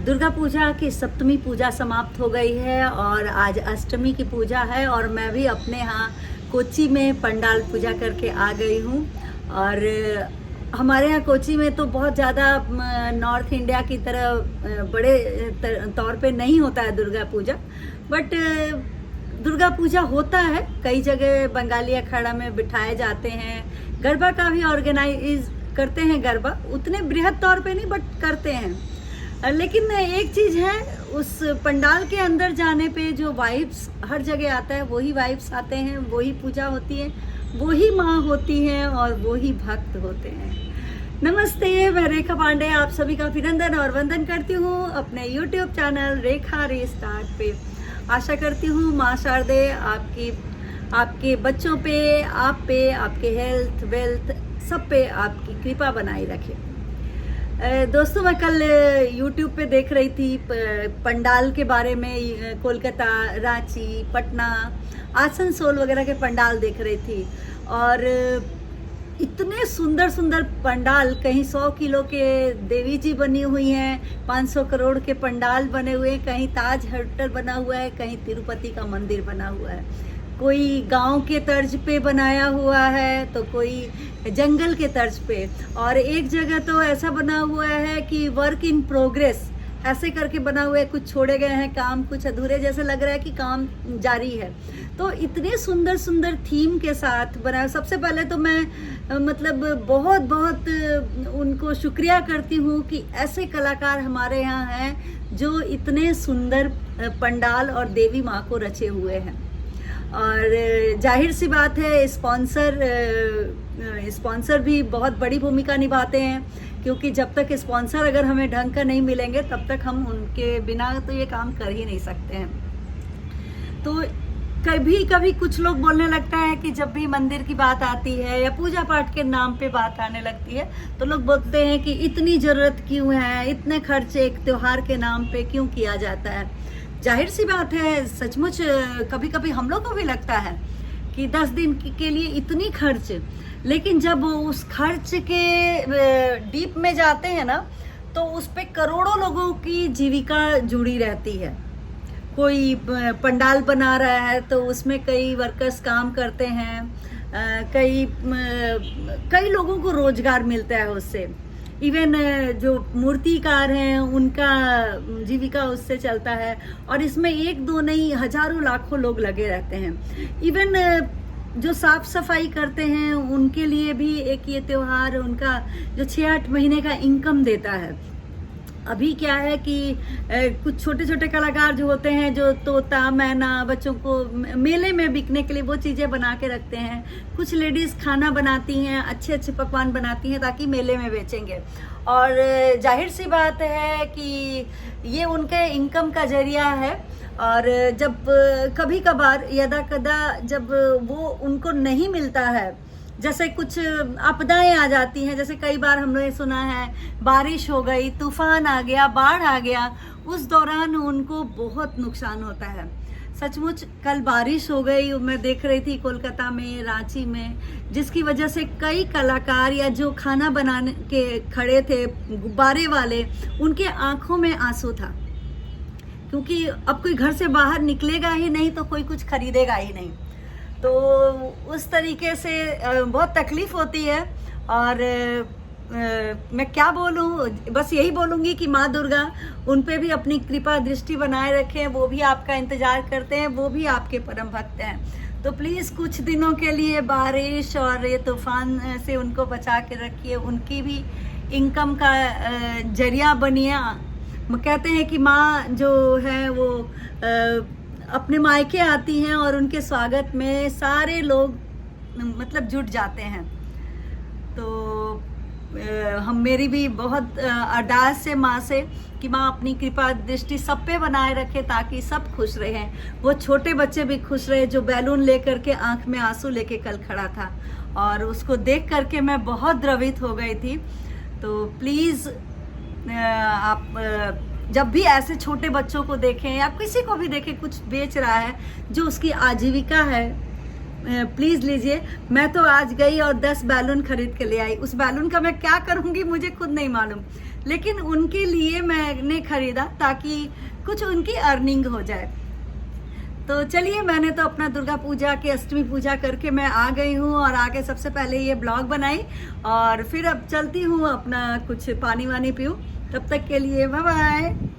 दुर्गा पूजा की सप्तमी पूजा समाप्त हो गई है और आज अष्टमी की पूजा है और मैं भी अपने यहाँ कोच्चि में पंडाल पूजा करके आ गई हूँ। और हमारे यहाँ कोच्चि में तो बहुत ज़्यादा नॉर्थ इंडिया की तरह बड़े तौर पे नहीं होता है दुर्गा पूजा, बट दुर्गा पूजा होता है। कई जगह बंगाली अखाड़ा में बिठाए जाते हैं, गरबा का भी ऑर्गेनाइज करते हैं। गरबा उतने बृहद तौर पे नहीं, बट करते हैं। लेकिन एक चीज़ है, उस पंडाल के अंदर जाने पे जो वाइब्स हर जगह आता है वही वाइब्स आते हैं, वही पूजा होती है, वही माँ होती हैं और वही भक्त होते हैं। नमस्ते, मैं रेखा पांडे आप सभी का अभिनंदन और वंदन करती हूँ अपने YouTube चैनल रेखा रीस्टार्ट पे। आशा करती हूँ माँ शारदे आपके बच्चों पे, आप पे, आपके हेल्थ वेल्थ सब पे आपकी कृपा बनाई रखे। दोस्तों, मैं कल YouTube पे देख रही थी पंडाल के बारे में। कोलकाता, रांची, पटना, आसनसोल वगैरह के पंडाल देख रही थी और इतने सुंदर सुंदर पंडाल, कहीं 100 किलो के देवी जी बनी हुई हैं, 500 करोड़ के पंडाल बने हुए हैं, कहीं ताज होटल बना हुआ है, कहीं तिरुपति का मंदिर बना हुआ है, कोई गांव के तर्ज पे बनाया हुआ है तो कोई जंगल के तर्ज पे, और एक जगह तो ऐसा बना हुआ है कि वर्क इन प्रोग्रेस ऐसे करके बना हुआ है। कुछ छोड़े गए हैं काम, कुछ अधूरे, जैसे लग रहा है कि काम जारी है। तो इतने सुंदर सुंदर थीम के साथ बनाया। सबसे पहले तो मैं मतलब बहुत बहुत उनको शुक्रिया करती हूँ कि ऐसे कलाकार हमारे यहाँ हैं जो इतने सुंदर पंडाल और देवी माँ को रचे हुए हैं। और जाहिर सी बात है, स्पॉन्सर भी बहुत बड़ी भूमिका निभाते हैं, क्योंकि जब तक स्पॉन्सर अगर हमें ढंग का नहीं मिलेंगे तब तक हम उनके बिना तो ये काम कर ही नहीं सकते हैं। तो कभी कभी कुछ लोग बोलने लगता है कि जब भी मंदिर की बात आती है या पूजा पाठ के नाम पे बात आने लगती है तो लोग बोलते हैं कि इतनी ज़रूरत क्यों है, इतने खर्चे एक त्योहार के नाम पे क्यों किया जाता है। जाहिर सी बात है, सचमुच कभी कभी हम लोग को भी लगता है कि 10 दिन के लिए इतनी खर्च, लेकिन जब उस खर्च के डीप में जाते हैं ना तो उस पे करोड़ों लोगों की जीविका जुड़ी रहती है। कोई पंडाल बना रहा है तो उसमें कई वर्कर्स काम करते हैं, कई लोगों को रोजगार मिलता है उससे। इवन जो मूर्तिकार हैं उनका जीविका उससे चलता है, और इसमें एक दो नहीं हजारों लाखों लोग लगे रहते हैं। इवन जो साफ सफाई करते हैं उनके लिए भी एक ये त्योहार उनका जो 6-8 महीने का इनकम देता है। अभी क्या है कि कुछ छोटे छोटे कलाकार जो होते हैं, जो तोता मैना बच्चों को मेले में बिकने के लिए वो चीज़ें बना के रखते हैं। कुछ लेडीज़ खाना बनाती हैं, अच्छे अच्छे पकवान बनाती हैं ताकि मेले में बेचेंगे। और जाहिर सी बात है कि ये उनके इनकम का जरिया है। और जब कभी कभार यदा कदा जब वो उनको नहीं मिलता है, जैसे कुछ आपदाएं आ जाती हैं, जैसे कई बार हमने सुना है बारिश हो गई, तूफान आ गया, बाढ़ आ गया, उस दौरान उनको बहुत नुकसान होता है। सचमुच कल बारिश हो गई, मैं देख रही थी कोलकाता में, रांची में, जिसकी वजह से कई कलाकार या जो खाना बनाने के खड़े थे गुब्बारे वाले, उनके आंखों में आंसू था, क्योंकि अब कोई घर से बाहर निकलेगा ही नहीं तो कोई कुछ खरीदेगा ही नहीं। तो उस तरीके से बहुत तकलीफ होती है। और मैं क्या बोलूँ, बस यही बोलूँगी कि माँ दुर्गा उन पे भी अपनी कृपा दृष्टि बनाए रखें। वो भी आपका इंतज़ार करते हैं, वो भी आपके परम भक्त हैं। तो प्लीज़ कुछ दिनों के लिए बारिश और ये तूफान से उनको बचा के रखिए, उनकी भी इनकम का जरिया बनिए। कहते हैं कि माँ जो है वो अपने मायके आती हैं और उनके स्वागत में सारे लोग मतलब जुट जाते हैं। तो मेरी भी बहुत अरदास है माँ से कि माँ अपनी कृपा दृष्टि सब पे बनाए रखे ताकि सब खुश रहें। वो छोटे बच्चे भी खुश रहे जो बैलून लेकर के आंख में आंसू लेके कल खड़ा था, और उसको देख करके मैं बहुत द्रवित हो गई थी। तो प्लीज़ आप जब भी ऐसे छोटे बच्चों को देखें या किसी को भी देखें कुछ बेच रहा है जो उसकी आजीविका है, प्लीज़ लीजिए। मैं तो आज गई और 10 बैलून खरीद के ले आई। उस बैलून का मैं क्या करूँगी मुझे खुद नहीं मालूम, लेकिन उनके लिए मैंने खरीदा ताकि कुछ उनकी अर्निंग हो जाए। तो चलिए, मैंने तो अपना दुर्गा पूजा की अष्टमी पूजा करके मैं आ गई हूँ और आके सबसे पहले ये ब्लॉग बनाई और फिर अब चलती हूँ अपना कुछ पानी वानी पीऊँ। तब तक के लिए बाय बाय।